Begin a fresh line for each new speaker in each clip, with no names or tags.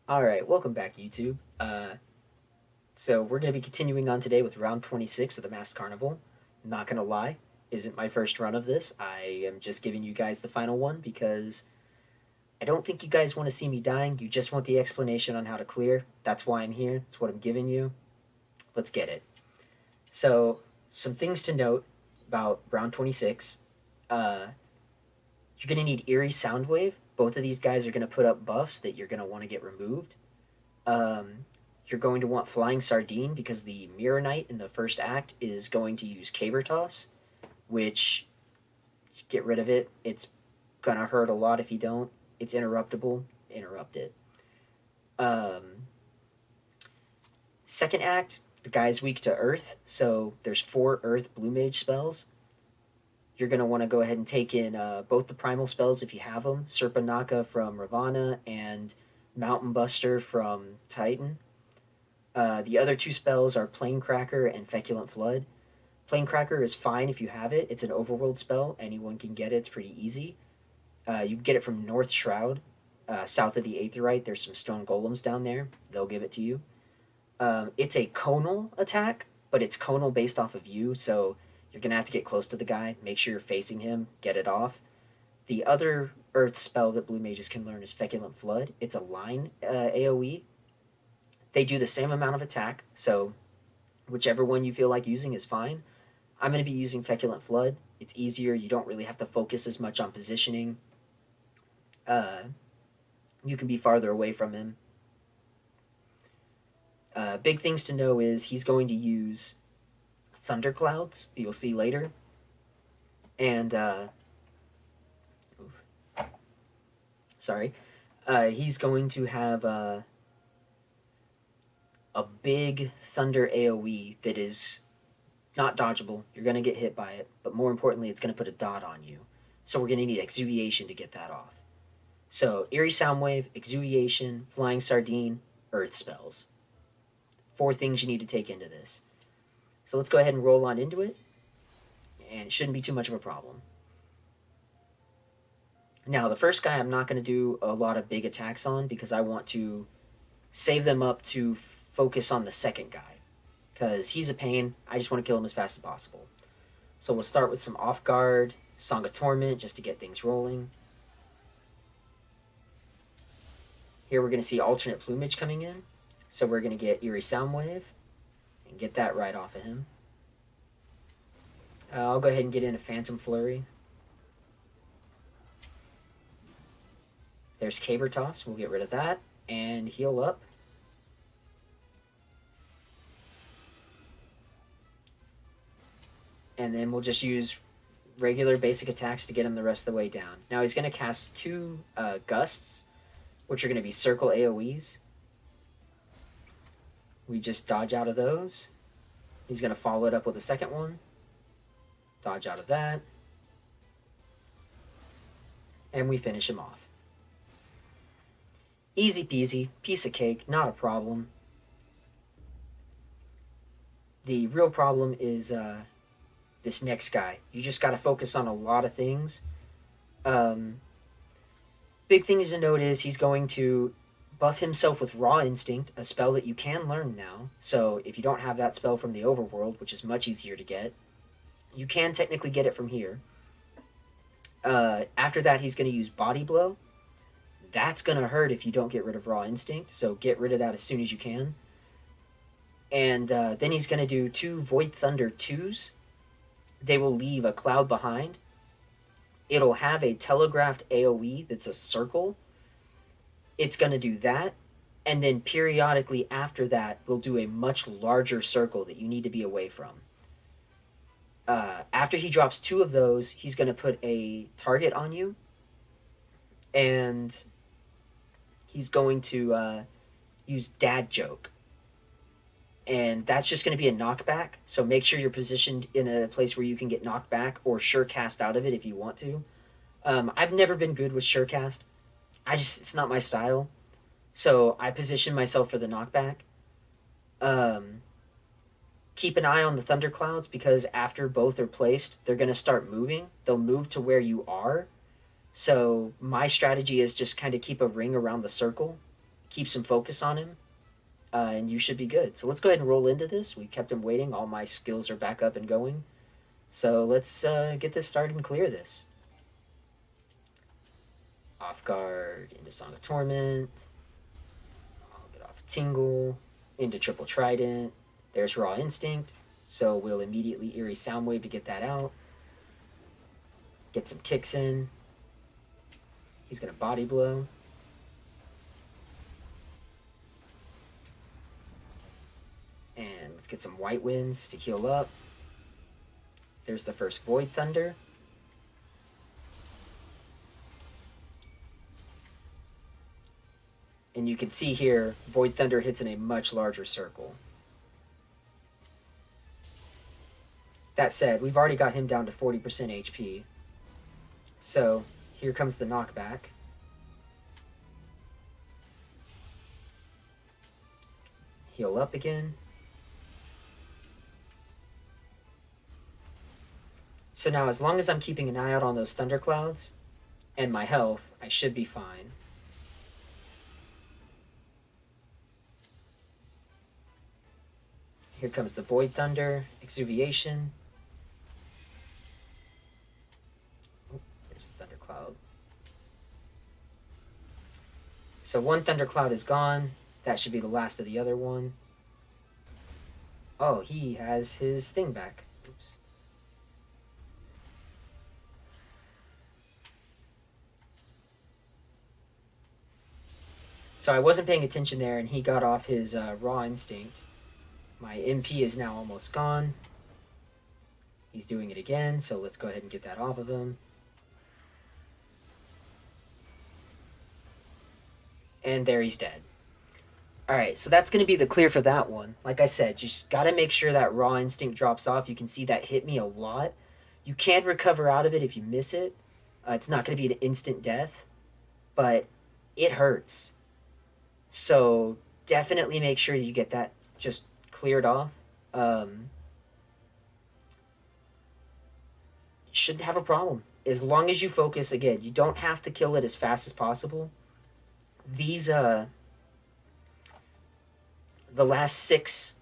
Alright, welcome back, YouTube. So we're going to be continuing on today with round 26 of the Masked Carnival. Not going to lie, isn't my first run of this. I am just giving you guys the final one because I don't think you guys want to see me dying. You just want the explanation on how to clear. That's why I'm here. That's what I'm giving you. Let's get it. So, some things to note about round 26. You're going to need Eerie Soundwave. Both of these guys are going to put up buffs that you're going to want to get removed. You're going to want Flying Sardine because the Mirror Knight in the first act is going to use Caber Toss, which, get rid of it. It's going to hurt a lot if you don't. It's interruptible. Interrupt it. Second act, the guy's weak to Earth, so there's 4 Earth Blue Mage spells. You're going to want to go ahead and take in both the Primal spells if you have them, Serpanaka from Ravana and Mountain Buster from Titan. The other 2 spells are Plane Cracker and Feculent Flood. Plane Cracker is fine if you have it. It's an overworld spell. Anyone can get it. It's pretty easy. You can get it from North Shroud, south of the Aetheryte. There's some stone golems down there. They'll give it to you. It's a conal attack, but it's conal based off of you, so you're going to have to get close to the guy, make sure you're facing him, get it off. The other Earth spell that Blue Mages can learn is Feculent Flood. It's a line AoE. They do the same amount of attack, so whichever one you feel like using is fine. I'm going to be using Feculent Flood. It's easier. You don't really have to focus as much on positioning. You can be farther away from him. Big things to know is he's going to use Thunderclouds, you'll see later. And, he's going to have a big Thunder AoE that is not dodgeable. You're going to get hit by it, but more importantly, it's going to put a dot on you. So we're going to need Exuviation to get that off. So, Eerie Soundwave, Exuviation, Flying Sardine, Earth spells. 4 things you need to take into this. So let's go ahead and roll on into it, and it shouldn't be too much of a problem. Now, the first guy I'm not going to do a lot of big attacks on because I want to save them up to focus on the second guy, because he's a pain. I just want to kill him as fast as possible. So we'll start with some Off Guard, Song of Torment, just to get things rolling. Here we're going to see Alternate Plumage coming in, so we're going to get Eerie Soundwave and get that right off of him. I'll go ahead and get in a Phantom Flurry. There's Caber Toss. We'll get rid of that and heal up. And then we'll just use regular basic attacks to get him the rest of the way down. Now he's going to cast 2 Gusts, which are going to be Circle AoEs. We just dodge out of those. He's going to follow it up with a second one. Dodge out of that. And we finish him off. Easy peasy, piece of cake, not a problem. The real problem is this next guy. You just got to focus on a lot of things. Big things to note is he's going to buff himself with Raw Instinct, a spell that you can learn now. So if you don't have that spell from the overworld, which is much easier to get, you can technically get it from here. After that, he's going to use Body Blow. That's going to hurt if you don't get rid of Raw Instinct, so get rid of that as soon as you can. And then he's going to do 2 Void Thunder 2s. They will leave a cloud behind. It'll have a telegraphed AoE that's a circle. It's going to do that, and then periodically after that, we'll do a much larger circle that you need to be away from. After he drops 2 of those, he's going to put a target on you, and he's going to use Dad Joke. And that's just going to be a knockback, so make sure you're positioned in a place where you can get knocked back or sure cast out of it if you want to. I've never been good with sure cast. It's not my style. So I position myself for the knockback. Keep an eye on the thunderclouds because after both are placed, they're going to start moving. They'll move to where you are. So my strategy is just kind of keep a ring around the circle. keep some focus on him, and you should be good. So let's go ahead and roll into this. We kept him waiting. All my skills are back up and going. So let's get this started and clear this. Off guard into Song of Torment. I'll get off Tingle into Triple Trident. There's Raw Instinct. So we'll immediately Eerie Soundwave to get that out. Get some kicks in. He's going to Body Blow. And let's get some White Winds to heal up. There's the first Void Thunder. And you can see here, Void Thunder hits in a much larger circle. That said, we've already got him down to 40% HP. So, here comes the knockback. Heal up again. So now, as long as I'm keeping an eye out on those thunderclouds and my health, I should be fine. Here comes the Void Thunder, Exuviation. Oh, there's a thundercloud. So one thundercloud is gone. That should be the last of the other one. Oh, he has his thing back. Oops. So I wasn't paying attention there, and he got off his Raw Instinct. My MP is now almost gone. He's doing it again, so let's go ahead and get that off of him. And there he's dead. Alright, so that's going to be the clear for that one. Like I said, just got to make sure that Raw Instinct drops off. You can see that hit me a lot. You can recover out of it if you miss it. It's not going to be an instant death, but it hurts. So definitely make sure you get that just cleared off. Shouldn't have a problem. As long as you focus, again, you don't have to kill it as fast as possible. These, the last 6,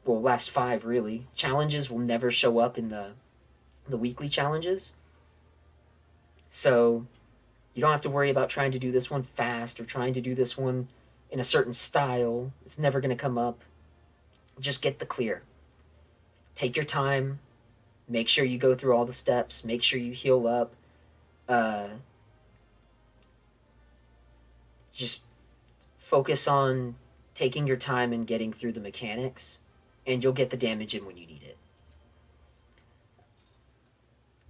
well, last 5 really, challenges will never show up in the weekly challenges. So you don't have to worry about trying to do this one fast or trying to do this one in a certain style. It's never going to come up. Just get the clear. Take your time. Make sure you go through all the steps. Make sure you heal up. Just focus on taking your time and getting through the mechanics, and you'll get the damage in when you need it.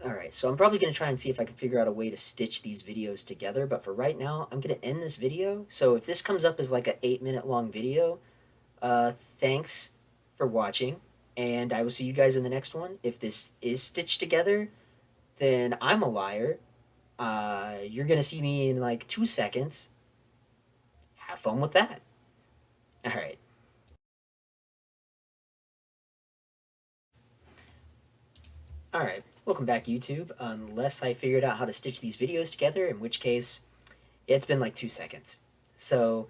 Alright, so I'm probably going to try and see if I can figure out a way to stitch these videos together, but for right now, I'm going to end this video. So if this comes up as like an 8-minute long video, thanks for watching, and I will see you guys in the next one. If this is stitched together, then I'm a liar. You're going to see me in like 2 seconds. Have fun with that. Alright. Alright, welcome back YouTube, unless I figured out how to stitch these videos together, in which case, it's been like 2 seconds. So,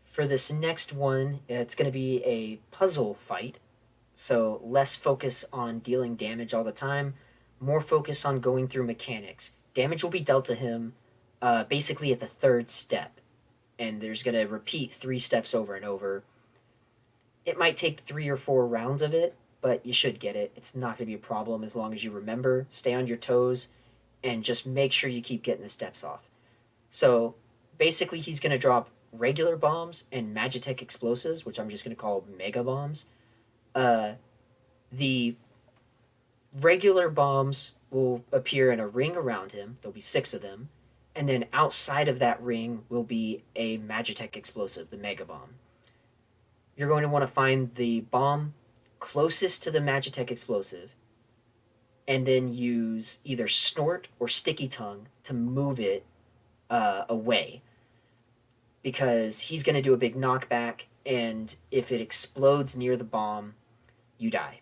for this next one, it's going to be a puzzle fight, so less focus on dealing damage all the time, more focus on going through mechanics. Damage will be dealt to him basically at the 3rd step, and there's going to repeat 3 steps over and over. It might take 3 or 4 rounds of it, but you should get it. It's not going to be a problem as long as you remember, stay on your toes, and just make sure you keep getting the steps off. So basically he's going to drop regular bombs and Magitech explosives, which I'm just going to call mega bombs. The regular bombs will appear in a ring around him. There'll be 6 of them. And then outside of that ring will be a Magitech explosive, the mega bomb. You're going to want to find the bomb closest to the Magitech explosive, and then use either Snort or Sticky Tongue to move it away, because he's going to do a big knockback, and if it explodes near the bomb, you die.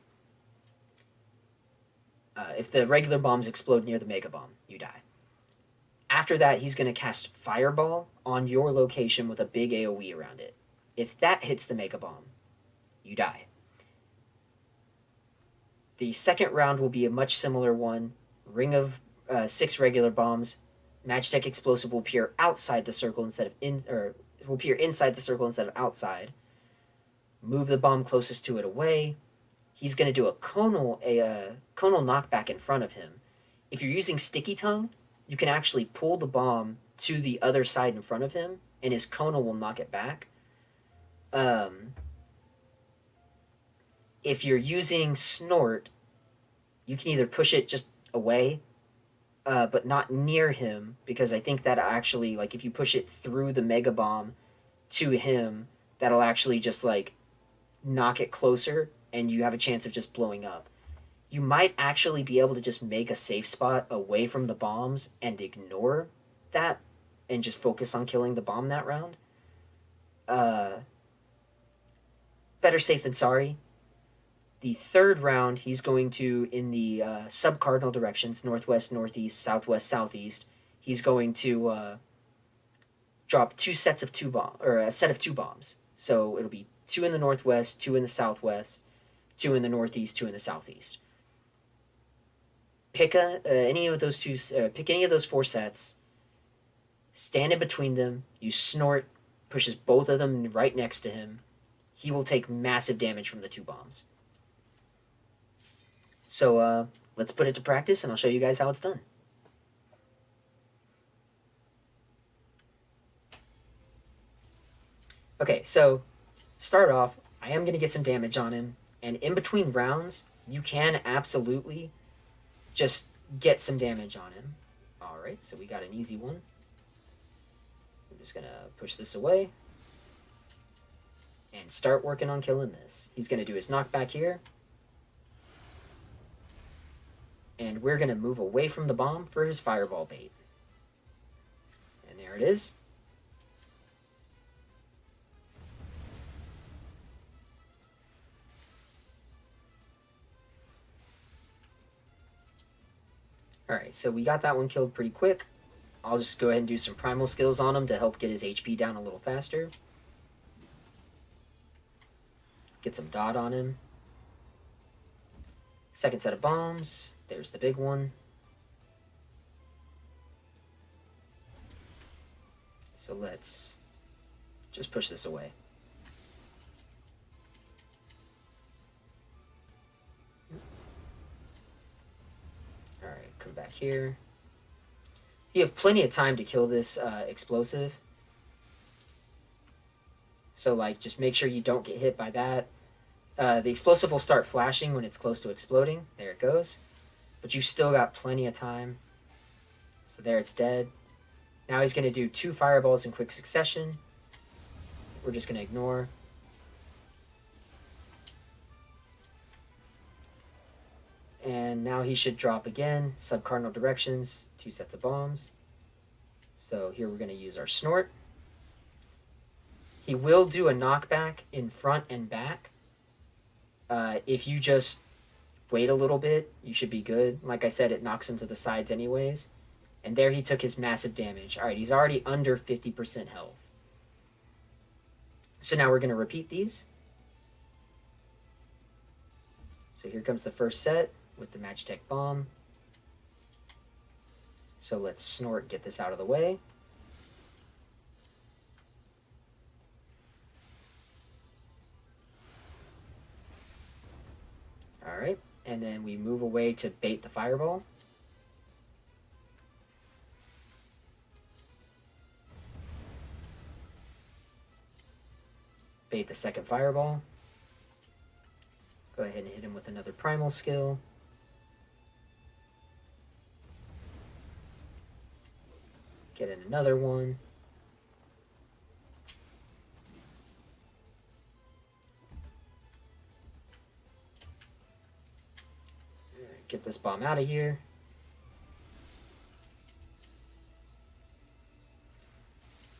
If the regular bombs explode near the mega bomb, you die. After that, he's going to cast Fireball on your location with a big AoE around it. If that hits the Mega Bomb, you die. The second round will be a much similar one. Ring of 6 regular bombs. Magitech Explosive will appear outside the circle instead of will appear inside the circle instead of outside. Move the bomb closest to it away. He's going to do a conal knockback in front of him. If you're using Sticky Tongue, you can actually pull the bomb to the other side in front of him, and his conal will knock it back. If you're using Snort, you can either push it just away, but not near him, because I think that actually, like, if you push it through the Mega Bomb to him, that'll actually just, like, knock it closer, and you have a chance of just blowing up. You might actually be able to just make a safe spot away from the bombs and ignore that and just focus on killing the bomb that round. Better safe than sorry. The third round, he's going to, in the sub-cardinal directions, northwest, northeast, southwest, southeast, he's going to drop a set of 2 bombs. So it'll be 2 in the northwest, 2 in the southwest, 2 in the northeast, 2 in the southeast. Pick any of those 4 sets, stand in between them, you Snort, pushes both of them right next to him. He will take massive damage from the 2 bombs. So let's put it to practice, and I'll show you guys how it's done. Okay, so start off, I am going to get some damage on him, and in between rounds, you can absolutely just get some damage on him. Alright, so we got an easy one. I'm just going to push this away and start working on killing this. He's going to do his knockback here. And we're going to move away from the bomb for his fireball bait. And there it is. Alright, so we got that one killed pretty quick. I'll just go ahead and do some primal skills on him to help get his HP down a little faster. Get some dot on him. Second set of bombs. There's the big one. So let's just push this away. Alright, come back here. You have plenty of time to kill this explosive. So, like, just make sure you don't get hit by that. The explosive will start flashing when it's close to exploding. There it goes. But you still got plenty of time. So there, it's dead. Now he's going to do 2 fireballs in quick succession. We're just going to ignore. And now he should drop again. Sub-cardinal directions, 2 sets of bombs. So here we're going to use our Snort. He will do a knockback in front and back. If you just wait a little bit, you should be good. Like I said, it knocks him to the sides anyways. And there he took his massive damage. Alright, he's already under 50% health. So now we're going to repeat these. So here comes the first set with the Magitech Bomb. So let's Snort, get this out of the way. Alright, and then we move away to bait the fireball. Bait the second fireball. Go ahead and hit him with another primal skill. Get in another one. Get this bomb out of here.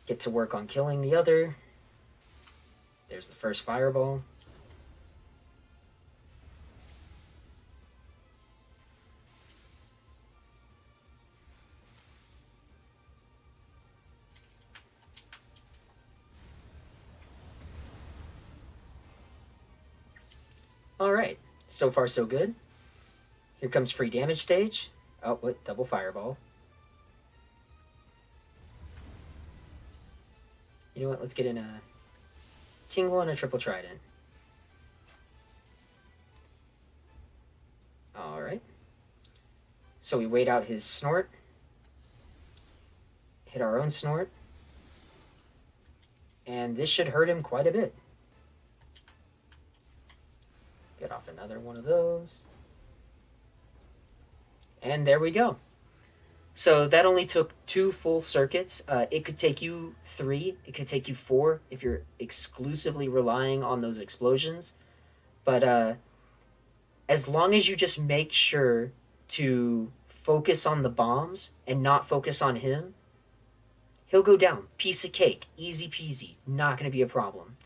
Get to work on killing the other. There's the first fireball. Alright, so far so good. Here comes free damage stage. Oh, what? Double fireball. You know what? Let's get in a tingle and a triple trident. Alright. So we wait out his snort. Hit our own snort. And this should hurt him quite a bit. Get off another one of those. And there we go. So that only took 2 full circuits. It could take you 3. It could take you 4 if you're exclusively relying on those explosions. But as long as you just make sure to focus on the bombs and not focus on him, he'll go down. Piece of cake. Easy peasy. Not going to be a problem.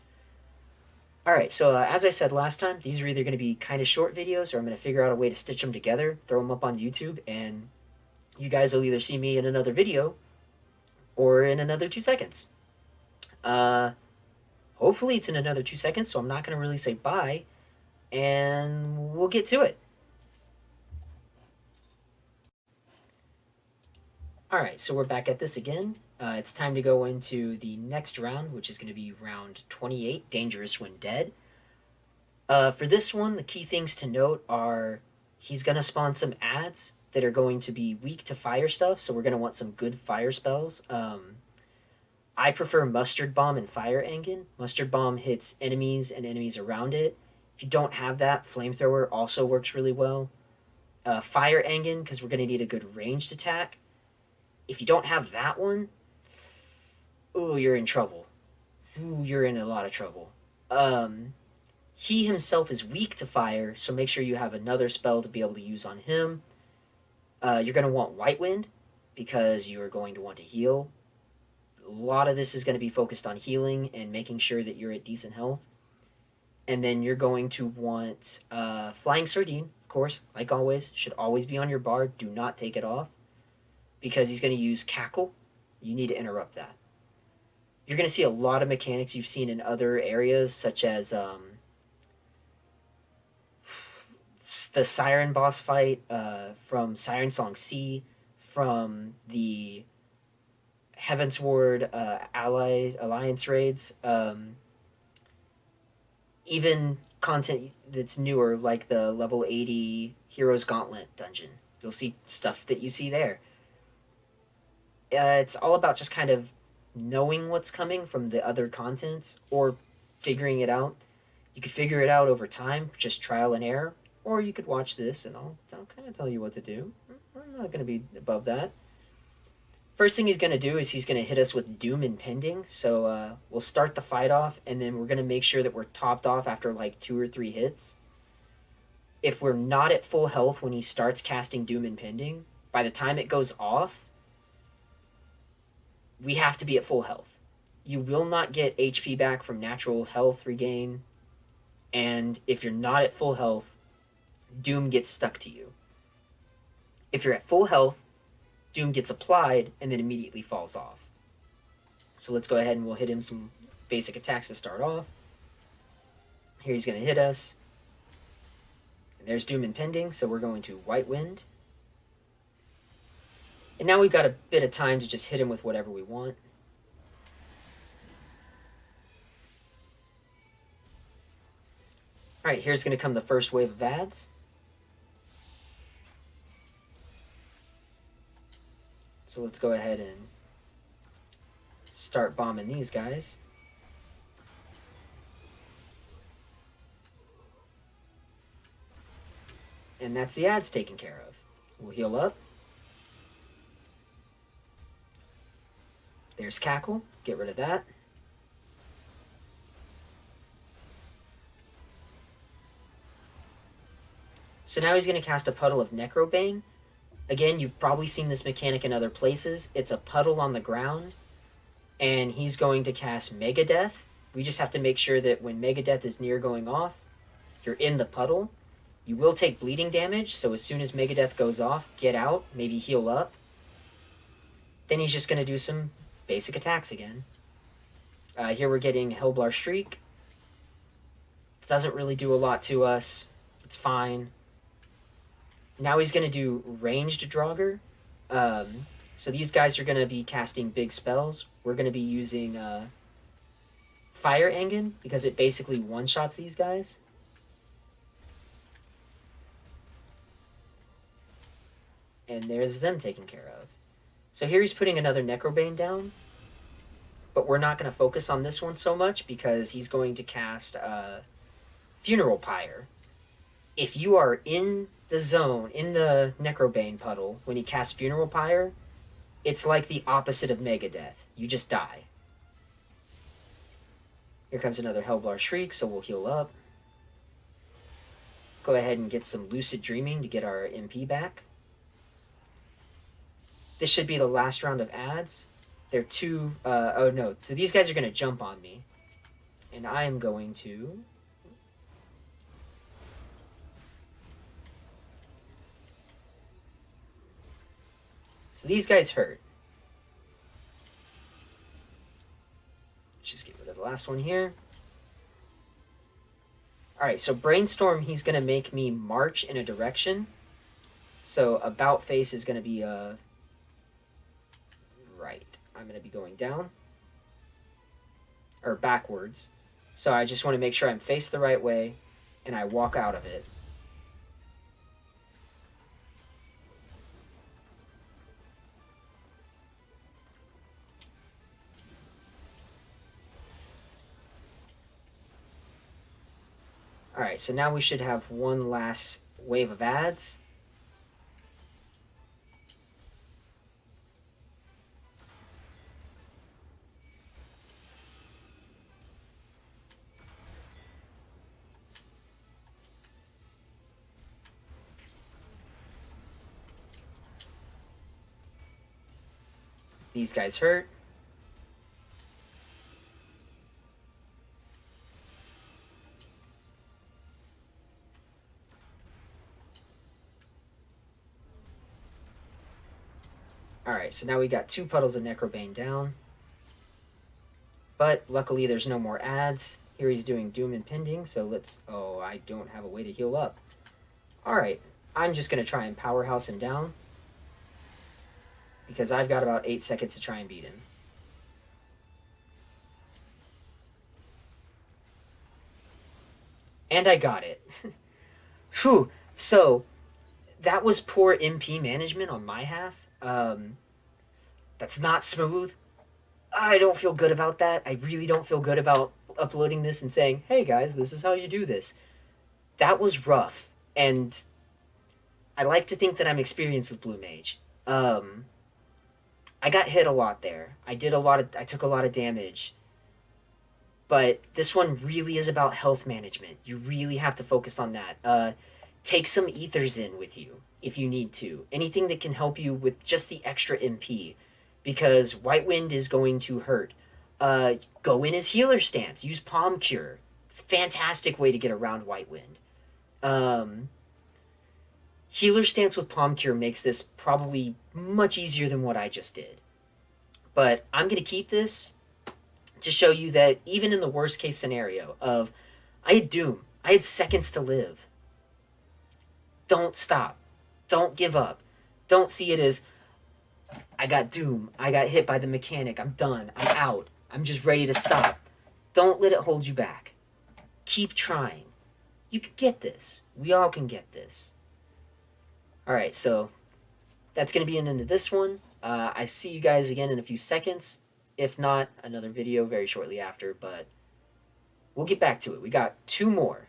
Alright, so as I said last time, these are either going to be kind of short videos or I'm going to figure out a way to stitch them together, throw them up on YouTube, and you guys will either see me in another video or in another 2 seconds. Hopefully it's in another 2 seconds, so I'm not going to really say bye, and we'll get to it. Alright, so we're back at this again. It's time to go into the next round, which is going to be round 28, Dangerous When Dead. For this one, the key things to note are he's going to spawn some ads that are going to be weak to fire stuff, so we're going to want some good fire spells. I prefer Mustard Bomb and Fire Engine. Mustard Bomb hits enemies and enemies around it. If you don't have that, Flamethrower also works really well. Fire Engine, because we're going to need a good ranged attack. If you don't have that one, ooh, you're in trouble. Ooh, you're in a lot of trouble. He himself is weak to fire, so make sure you have another spell to be able to use on him. You're going to want White Wind, because you are going to want to heal. A lot of this is going to be focused on healing and making sure that you're at decent health. And then you're going to want Flying Sardine, of course, like always. Should always be on your bar. Do not take it off, because he's going to use Cackle. You need to interrupt that. You're going to see a lot of mechanics you've seen in other areas, such as the Siren boss fight from Siren Song C, from the Heavensward Alliance raids, even content that's newer, like the level 80 Heroes Gauntlet dungeon. You'll see stuff that you see there. It's all about just kind of knowing what's coming from the other contents or figuring it out. You could figure it out over time, just trial and error, or you could watch this and I'll kind of tell you what to do. I'm not going to be above that. First thing he's going to do is he's going to hit us with Doom Impending, so we'll start the fight off, and then we're going to make sure that we're topped off after like 2 or 3 hits. If we're not at full health when he starts casting Doom Impending, by the time it goes off, we have to be at full health. You will not get HP back from natural health regain, and if you're not at full health, Doom gets stuck to you. If you're at full health, Doom gets applied and then immediately falls off. So let's go ahead and we'll hit him some basic attacks to start off. Here he's going to hit us. And there's Doom Impending, so we're going to White Wind. And now we've got a bit of time to just hit him with whatever we want. Alright, here's going to come the first wave of ads. So let's go ahead and start bombing these guys. And that's the ads taken care of. We'll heal up. There's Cackle. Get rid of that. So now he's going to cast a Puddle of Necrobane. Again, you've probably seen this mechanic in other places. It's a puddle on the ground, and he's going to cast Megadeth. We just have to make sure that when Megadeth is near going off, you're in the puddle. You will take bleeding damage, so as soon as Megadeth goes off, get out, maybe heal up. Then he's just going to do some basic attacks again. Here we're getting Hellblar Shriek. Doesn't really do a lot to us. It's fine. Now he's going to do ranged Draugr. So these guys are going to be casting big spells. We're going to be using Fire Engen because it basically one-shots these guys. And there's them taken care of. So here he's putting another Necrobane down. But we're not going to focus on this one so much because he's going to cast Funeral Pyre. If you are in the zone, in the Necrobane puddle, when he casts Funeral Pyre, it's like the opposite of Megadeth. You just die. Here comes another Hellblar Shriek, so we'll heal up. Go ahead and get some Lucid Dreaming to get our MP back. This should be the last round of ads. They're two... oh, no. So these guys are going to jump on me. And I am going to... So these guys hurt. Let's just get rid of the last one here. Alright, so Brainstorm, he's going to make me march in a direction. So About Face is going to be... right. I'm going to be going down. Or backwards. So I just want to make sure I'm faced the right way. And I walk out of it. Alright, so now we should have one last wave of ads. These guys hurt. Alright, so now we got 2 puddles of Necrobane down. But luckily there's no more ads. Here he's doing Doom Impending, so let's... Oh, I don't have a way to heal up. Alright, I'm just going to try and powerhouse him down. Because I've got about 8 seconds to try and beat him. And I got it. Whew. So, that was poor MP management on my half. That's not smooth. I don't feel good about that. I really don't feel good about uploading this and saying, hey guys, this is how you do this. That was rough. And I like to think that I'm experienced with Blue Mage. I got hit a lot there. I took a lot of damage. But this one really is about health management. You really have to focus on that. Take some ethers in with you if you need to. Anything that can help you with just the extra MP. Because White Wind is going to hurt. Go in his healer stance. Use Palm Cure. It's a fantastic way to get around White Wind. Healer stance with Palm Cure makes this probably much easier than what I just did. But I'm going to keep this to show you that even in the worst case scenario of I had Doom, I had seconds to live. Don't stop. Don't give up. Don't see it as I got Doom, I got hit by the mechanic, I'm done, I'm out, I'm just ready to stop. Don't let it hold you back. Keep trying. You can get this. We all can get this. Alright, so that's going to be an end of this one. I see you guys again in a few seconds. If not, another video very shortly after, but we'll get back to it. We got 2 more.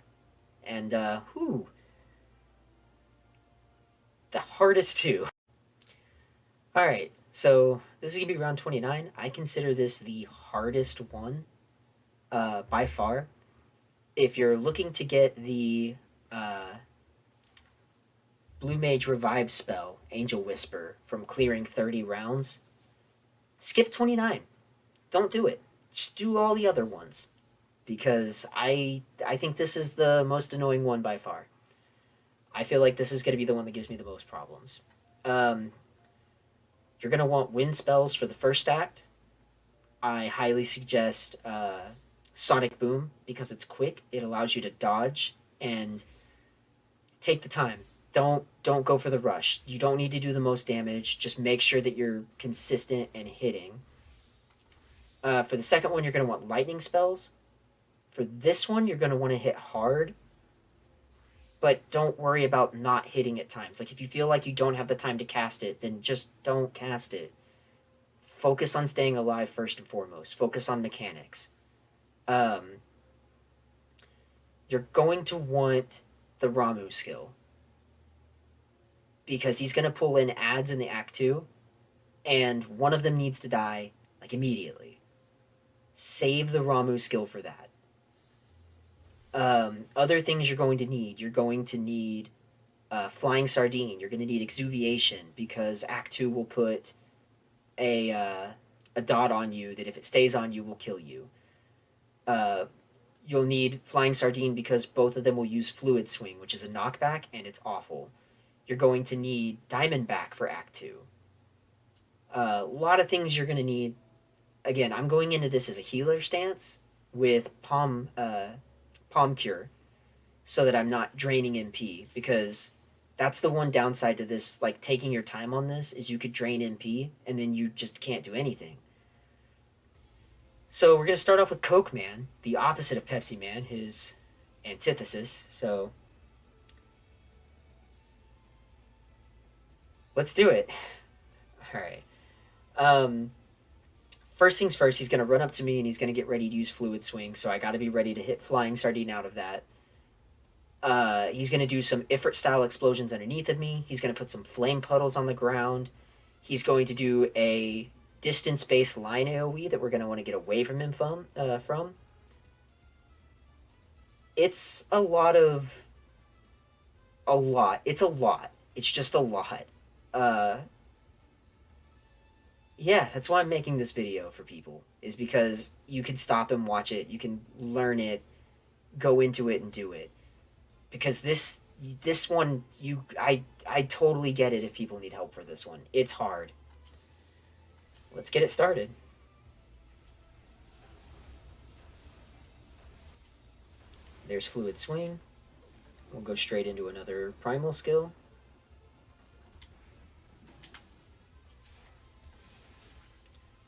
And, whew. The hardest 2. Alright, so this is going to be round 29. I consider this the hardest one by far. If you're looking to get the Blue Mage Revive spell, Angel Whisper, from clearing 30 rounds, skip 29. Don't do it. Just do all the other ones. Because I think this is the most annoying one by far. I feel like this is going to be the one that gives me the most problems. You're going to want wind spells for the first act. I highly suggest Sonic Boom because it's quick. It allows you to dodge and take the time. Don't go for the rush. You don't need to do the most damage. Just make sure that you're consistent and hitting. For the second one, you're going to want lightning spells. For this one, you're going to want to hit hard, but don't worry about not hitting at times. Like, if you feel like you don't have the time to cast it, then just don't cast it. Focus on staying alive first and foremost. Focus on mechanics. You're going to want the Ramu skill, because he's going to pull in adds in the Act 2, and one of them needs to die, like, immediately. Save the Ramu skill for that. Other things you're going to need Flying Sardine. You're going to need Exuviation, because Act 2 will put a dot on you that if it stays on you will kill you. You'll need Flying Sardine because both of them will use Fluid Swing, which is a knockback, and it's awful. You're going to need Diamondback for Act 2. A lot of things you're going to need. Again, I'm going into this as a healer stance with Palm Cure, so that I'm not draining MP, because that's the one downside to this, like, taking your time on this, is you could drain MP, and then you just can't do anything. So we're going to start off with Coke Man, the opposite of Pepsi Man, his antithesis. So let's do it. All right. First things first, he's going to run up to me and he's going to get ready to use Fluid Swing, so I got to be ready to hit Flying Sardine out of that. He's going to do some Ifrit-style explosions underneath of me. He's going to put some flame puddles on the ground. He's going to do a distance-based line AoE that we're going to want to get away from him from. It's a lot. It's a lot. It's just a lot. Yeah, that's why I'm making this video for people, is because you can stop and watch it. You can learn it, go into it, and do it. Because this one, I totally get it if people need help for this one. It's hard. Let's get it started. There's Fluid Swing. We'll go straight into another Primal skill.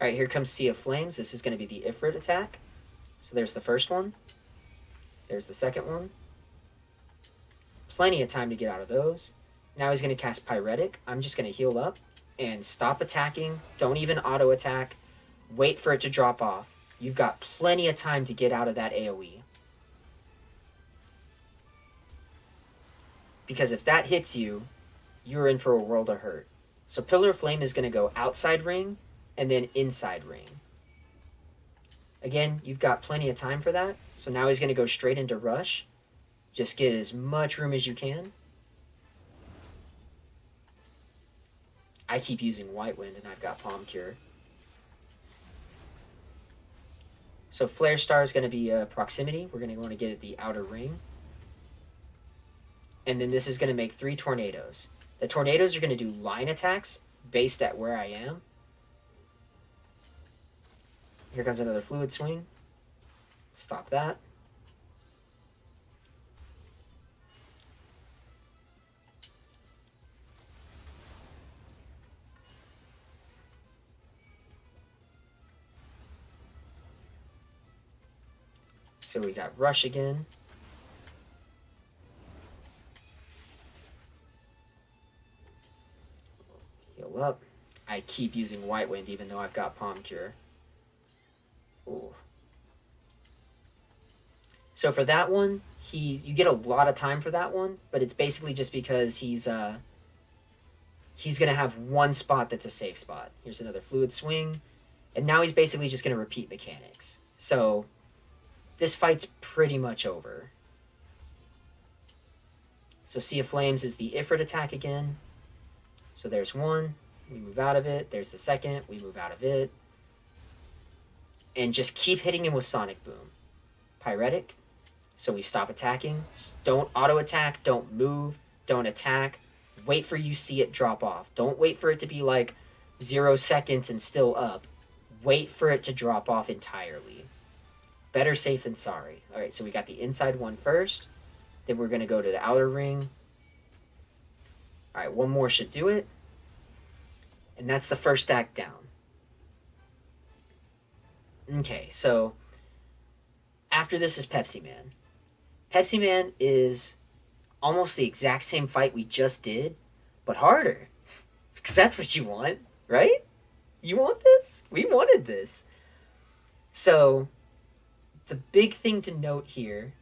Alright, here comes Sea of Flames. This is going to be the Ifrit attack. So there's the first one. There's the second one. Plenty of time to get out of those. Now he's going to cast Pyretic. I'm just going to heal up and stop attacking. Don't even auto-attack. Wait for it to drop off. You've got plenty of time to get out of that AoE. Because if that hits you, you're in for a world of hurt. So Pillar of Flame is going to go outside ring and then inside ring. Again, you've got plenty of time for that. So now he's going to go straight into Rush. Just get as much room as you can. I keep using White Wind and I've got Palm Cure. So Flare Star is going to be proximity. We're going to want to get at the outer ring. And then this is going to make 3 tornadoes. The tornadoes are going to do line attacks based at where I am. Here comes another Fluid Swing. Stop that. So we got Rush again. Heal up. I keep using White Wind even though I've got Palm Cure. Ooh. So for that one, you get a lot of time for that one, but it's basically just because he's gonna have one spot that's a safe spot. Here's another Fluid Swing, and now he's basically just gonna repeat mechanics. So this fight's pretty much over. So Sea of Flames is the Ifrit attack again. So there's one, we move out of it. There's the second, we move out of it. And just keep hitting him with Sonic Boom. Pyretic. So we stop attacking. Don't auto-attack, don't move, don't attack. Wait for you see it drop off. Don't wait for it to be like 0 seconds and still up. Wait for it to drop off entirely. Better safe than sorry. Alright, so we got the inside one first. Then we're going to go to the outer ring. All right, one more should do it. And that's the first act down. Okay, so after this is Pepsi Man. Pepsi Man is almost the exact same fight we just did, but harder. Because that's what you want, right? You want this? We wanted this. So, the big thing to note here,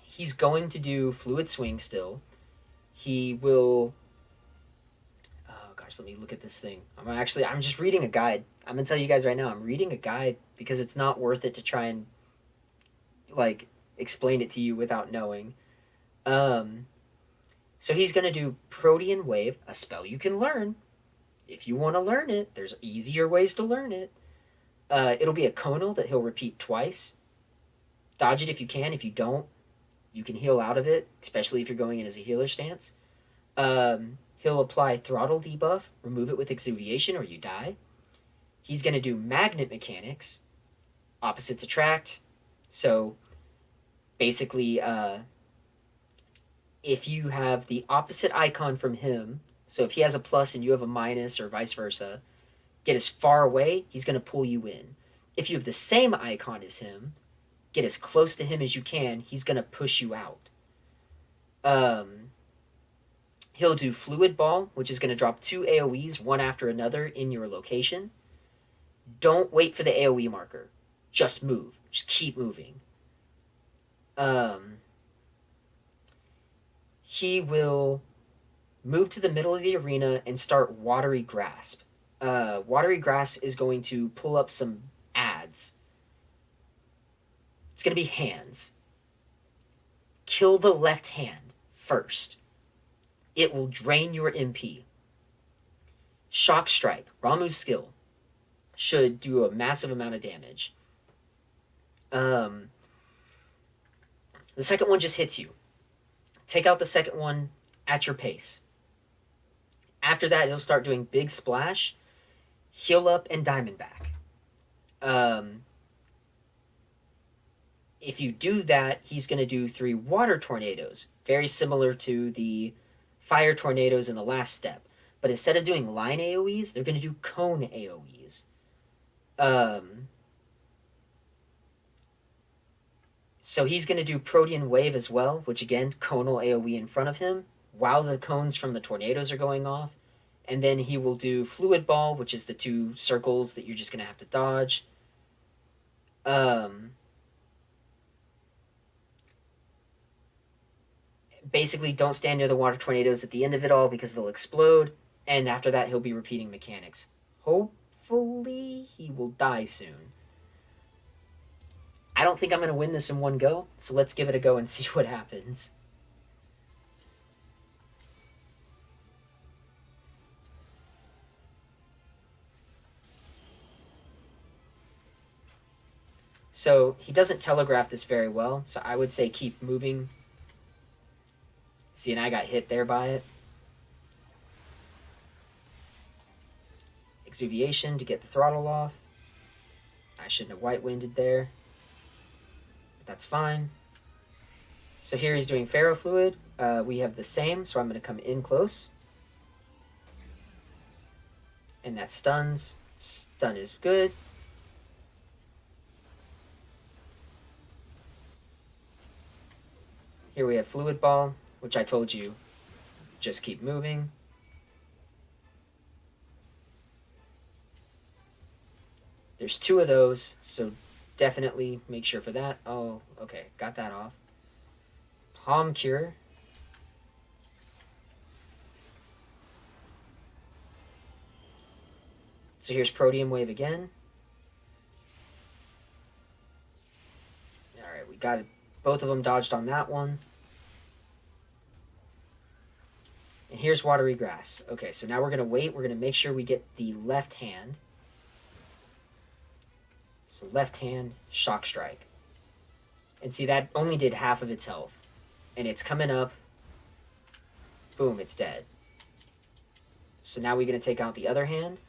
he's going to do Fluid Swing still. He will. Oh gosh, let me look at this thing. I'm just reading a guide. I'm gonna tell you guys right now, I'm reading a guide because it's not worth it to try and, like, explain it to you without knowing. Um, so he's gonna do Protean Wave, a spell you can learn. If you want to learn it, there's easier ways to learn it. It'll be a conal that he'll repeat twice. Dodge it if you can. If you don't, you can heal out of it, especially if you're going in as a healer stance. He'll apply Throttle debuff, remove it with Exuviation, or you die. He's going to do Magnet Mechanics, Opposites Attract. So basically, if you have the opposite icon from him, so if he has a plus and you have a minus, or vice versa, get as far away, he's going to pull you in. If you have the same icon as him, get as close to him as you can, he's going to push you out. He'll do Fluid Ball, which is going to drop 2 AoEs, one after another, in your location. Don't wait for the AoE marker. Just move. Just keep moving. He will move to the middle of the arena and start Watery Grasp. Watery Grasp is going to pull up some ads. It's going to be hands. Kill the left hand first. It will drain your MP. Shock Strike, Ramuh's skill, should do a massive amount of damage. The second one just hits you. Take out the second one at your pace. After that, he'll start doing Big Splash, Heal Up, and Diamondback. If you do that, he's going to do 3 Water Tornadoes, very similar to the Fire Tornadoes in the last step. But instead of doing line AoEs, they're going to do cone AoEs. So he's going to do Protean Wave as well, which again, conal AoE in front of him, while the cones from the tornadoes are going off. And then he will do Fluid Ball, which is the 2 circles that you're just going to have to dodge. Basically, don't stand near the water tornadoes at the end of it all because they'll explode. And after that, he'll be repeating mechanics. Hopefully, he will die soon. I don't think I'm going to win this in one go, so let's give it a go and see what happens. So he doesn't telegraph this very well, so I would say keep moving. See, and I got hit there by it. Exuviation to get the throttle off. I shouldn't have white-winded there. But that's fine. So here he's doing Ferrofluid. We have the same, so I'm going to come in close. And that stuns. Stun is good. Here we have Fluid Ball, which I told you, just keep moving. There's 2 of those, so definitely make sure for that. Oh, okay, got that off. Palm Cure. So here's Protean Wave again. Alright, we got it. Both of them dodged on that one. And here's Watery Grass. Okay, so now we're going to wait. We're going to make sure we get the left hand. So left hand, Shock Strike. And see, that only did half of its health. And it's coming up. Boom, it's dead. So now we're going to take out the other hand.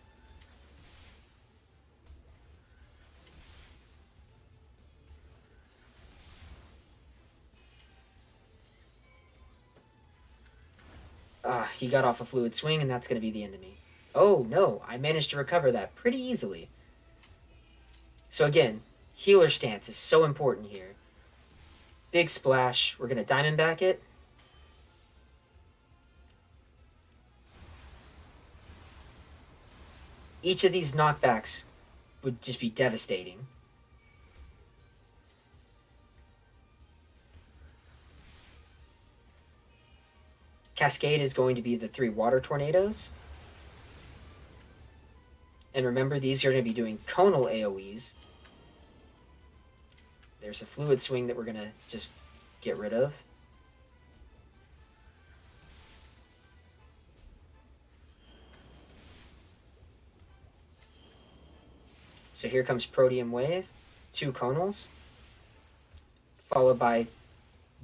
He got off a fluid swing, and that's going to be the end of me. Oh, no. I managed to recover that pretty easily. So again, healer stance is so important here. Big splash. We're going to Diamondback it. Each of these knockbacks would just be devastating. Cascade is going to be the 3 water tornadoes. And remember, these are going to be doing conal AoEs. There's a fluid swing that we're going to just get rid of. So here comes Proteum Wave, 2 conals, followed by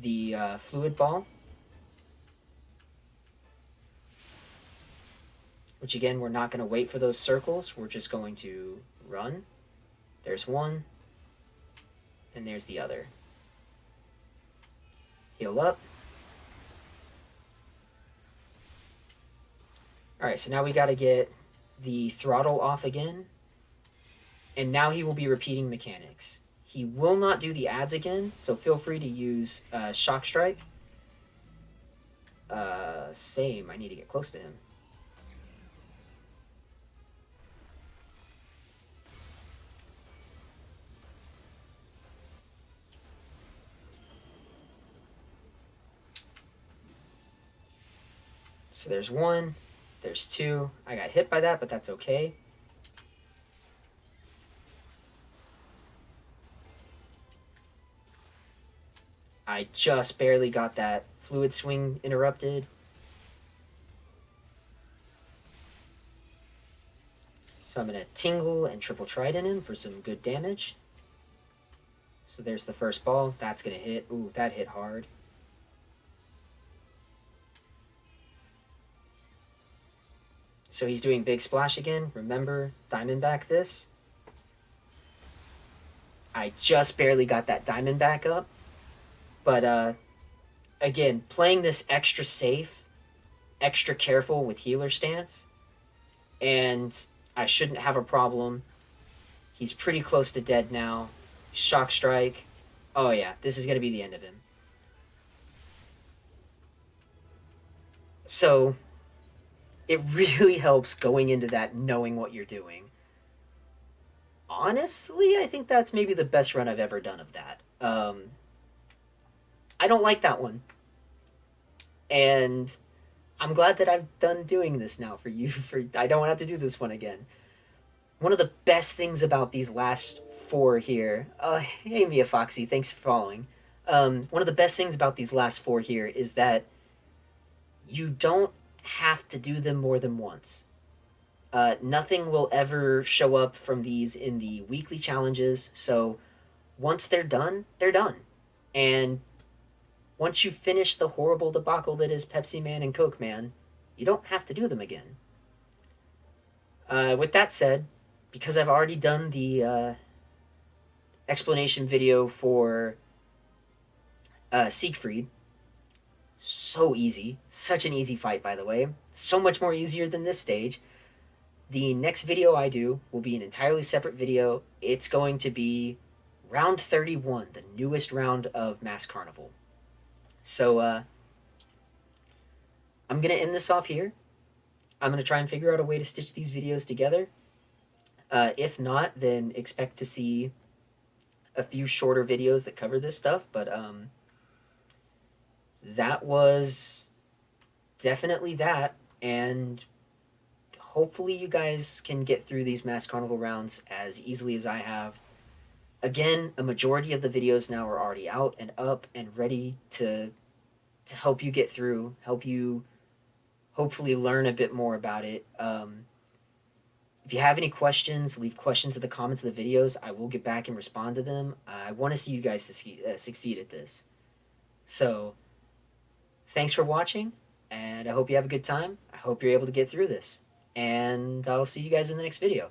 the Fluid Ball, which again, we're not going to wait for those circles. We're just going to run. There's one, and there's the other. Heal up. All right, so now we got to get the throttle off again. And now he will be repeating mechanics. He will not do the ads again, so feel free to use Shock Strike. Same, I need to get close to him. So there's 1, there's 2. I got hit by that, but that's okay. I just barely got that fluid swing interrupted. So I'm going to Tingle and Triple Trident him for some good damage. So there's the first ball. That's going to hit. Ooh, that hit hard. So he's doing Big Splash again. Remember, Diamondback this. I just barely got that Diamondback up. But, again, playing this extra safe, extra careful with healer stance, and I shouldn't have a problem. He's pretty close to dead now. Shock Strike. Oh, yeah, this is going to be the end of him. So, it really helps going into that knowing what you're doing. Honestly, I think that's maybe the best run I've ever done of that. I don't like that one. And I'm glad that I've done doing this now for you. I don't have to do this one again. One of the best things about these last 4 here... hey, Mia Foxy, thanks for following. One of the best things about these last 4 here is that you don't have to do them more than once. Nothing will ever show up from these in the weekly challenges, so once they're done, they're done. And once you finish the horrible debacle that is Pepsi Man and Coke Man, you don't have to do them again. With that said, because I've already done the explanation video for Siegfried, so easy. Such an easy fight, by the way. So much more easier than this stage. The next video I do will be an entirely separate video. It's going to be round 31, the newest round of Mass Carnival. So, I'm going to end this off here. I'm going to try and figure out a way to stitch these videos together. If not, then expect to see a few shorter videos that cover this stuff. But that was definitely that. And hopefully you guys can get through these Mass Carnival rounds as easily as I have. Again, a majority of the videos now are already out and up and ready to help you get through, help you hopefully learn a bit more about it. If you have any questions, leave questions in the comments of the videos. I will get back and respond to them. I want to see you guys succeed at this. So, thanks for watching, and I hope you have a good time. I hope you're able to get through this. And I'll see you guys in the next video.